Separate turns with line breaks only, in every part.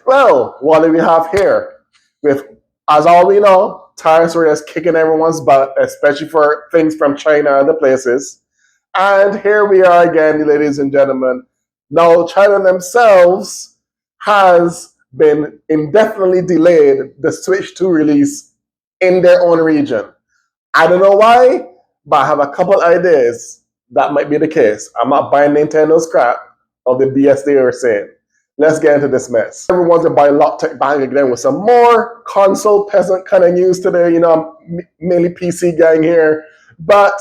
Well, what do we have here? With, as all we know, tariffs were just kicking everyone's butt, especially for things from China and other places. And here we are again, ladies and gentlemen. Now, China themselves has been indefinitely delayed the Switch 2 release in their own region. I don't know why, but I have a couple ideas that might be the case. I'm not buying Nintendo's crap of the BS they were saying. Let's get into this mess. Everyone's to buy Logitech back again with some more console peasant kind of news today. You know, I'm mainly PC gang here, but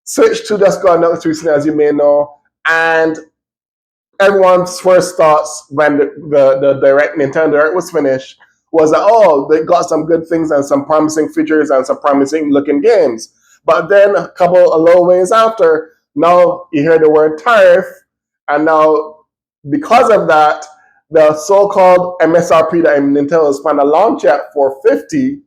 Switch 2 just got announced recently, as you may know, and everyone's first thoughts when the Nintendo Direct was finished was that, oh, they got some good things and some promising features and some promising looking games. But then a little ways after, now you hear the word tariff, and now because of that, the so-called MSRP that Nintendo is trying to launch at $450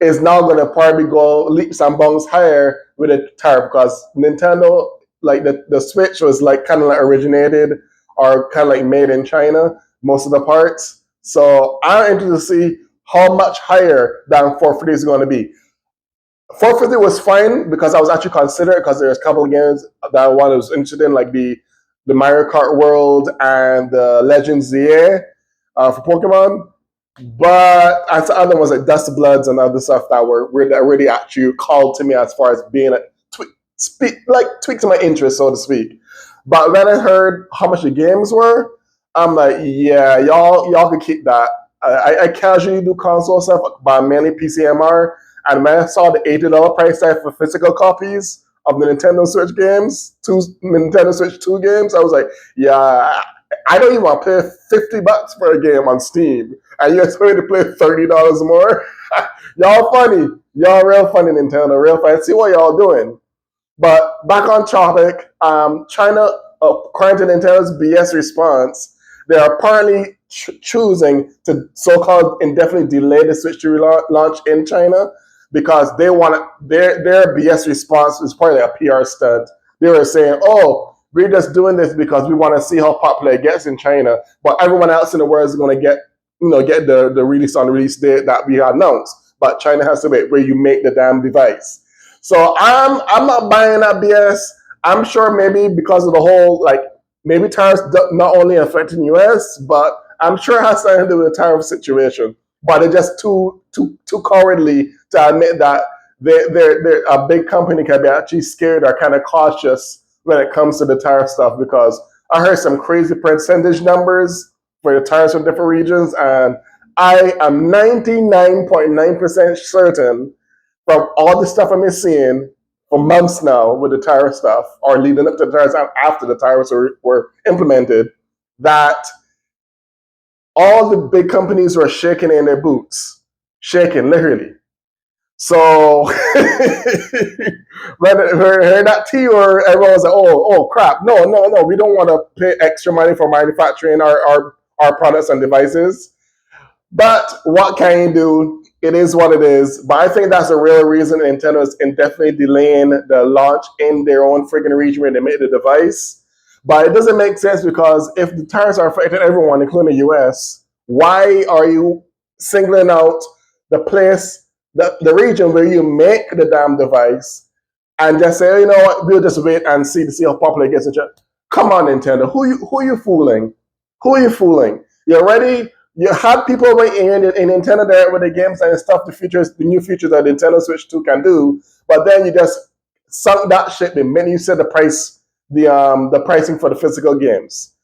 is now going to probably go leaps and bounds higher with a tariff, because Nintendo, like the Switch was like kind of like originated or kind of like made in China, most of the parts. So I'm interested to see how much higher than $450 is going to be. $450 was fine because I was actually considering, because there's a couple of games that I was interested in, like the Mario Kart World and the Legends ZA for Pokemon. But and some other ones like Dust Bloods and other stuff that really actually called to me as far as being tweak to my interest, so to speak. But when I heard how much the games were, I'm like, yeah, y'all can keep that. I casually do console stuff, but mainly PCMR. And when I saw the $80 price tag for physical copies of the Nintendo Switch games, Nintendo Switch 2 games, I was like, yeah, I don't even want to pay $50 for a game on Steam, and you're expecting to pay $30 more. Y'all funny. Y'all real funny, Nintendo. Real funny. See what y'all doing. But back on topic, China, according to Nintendo's BS response, they are apparently choosing to so-called indefinitely delay the Switch 2 launch in China because they want their BS response is probably a PR stunt. They were saying, "Oh, we're just doing this because we want to see how popular it gets in China, but everyone else in the world is going to get the release on the release date that we announced. But China has to wait where you make the damn device." So I'm not buying that BS. I'm sure maybe because of the whole maybe tariffs not only affecting US, but I'm sure it has something to do with the tariff situation. But they're just too cowardly to admit that they're a big company can be actually scared or kind of cautious when it comes to the tariff stuff, because I heard some crazy percentage numbers for the tariffs from different regions, and I am 99.9% certain from all the stuff I've been seeing for months now with the tariff stuff, or leading up to the tariffs and after the tariffs were implemented, that all the big companies were shaking in their boots. Shaking, literally. So when heard that tea, or everyone was like, oh crap, no, we don't want to pay extra money for manufacturing our products and devices. But what can you do? It is what it is. But I think that's the real reason Nintendo is indefinitely delaying the launch in their own freaking region where they made the device. But it doesn't make sense, because if the tariffs are affecting everyone, including the US, why are you singling out the place, the region where you make the damn device, and just say, you know what, we'll just wait and see how popular it gets in China? Come on, Nintendo. Who are you fooling? Who are you fooling? You had people waiting in Nintendo there with the games and stuff, the new features that Nintendo Switch 2 can do, but then you just sunk that shit the minute you said the pricing for the physical games.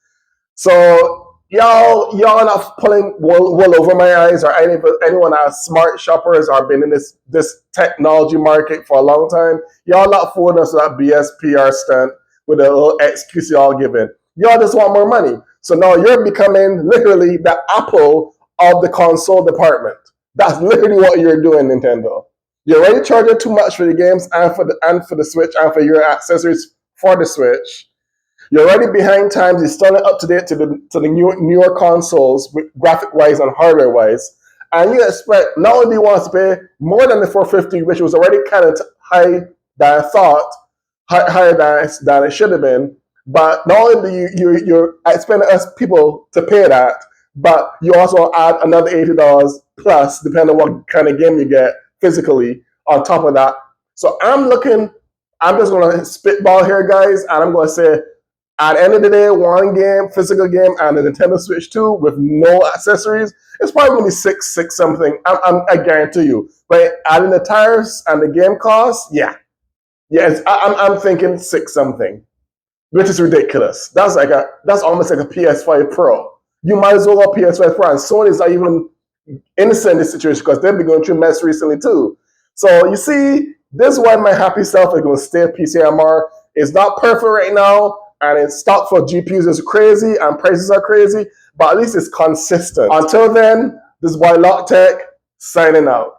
So y'all not pulling wool over my eyes, or anyone that's smart shoppers or been in this technology market for a long time. Y'all not fooling us with that BS PR stunt with a little excuse y'all giving. Y'all just want more money. So now you're becoming literally the Apple of the console department. That's literally what you're doing, Nintendo. You're already charging too much for the games and for the Switch and for your accessories for the Switch. You're already behind times. You're still not up to date to the newer consoles, graphic wise and hardware wise. And you expect not only do you want to pay more than the $450, which was already kind of high than I thought, higher than it should have been. But not only do you're expecting us people to pay that, but you also add another $80 plus, depending on what kind of game you get physically on top of that. So I'm just going to spitball here, guys, and I'm going to say at the end of the day, one game, physical game, and a Nintendo Switch 2 with no accessories, it's probably going to be six something. I guarantee you. But adding the tires and the game cost, yeah. Yes, I'm thinking six something, which is ridiculous. That's almost like a PS5 Pro. You might as well go PS5 Pro, and Sony's not even innocent in this situation because they've been going through mess recently too. So you see, this is why my happy self is going to stay at PCMR. It's not perfect right now, and it's stock for GPUs is crazy and prices are crazy, but at least it's consistent. Until then, this is boy Lock Tech signing out.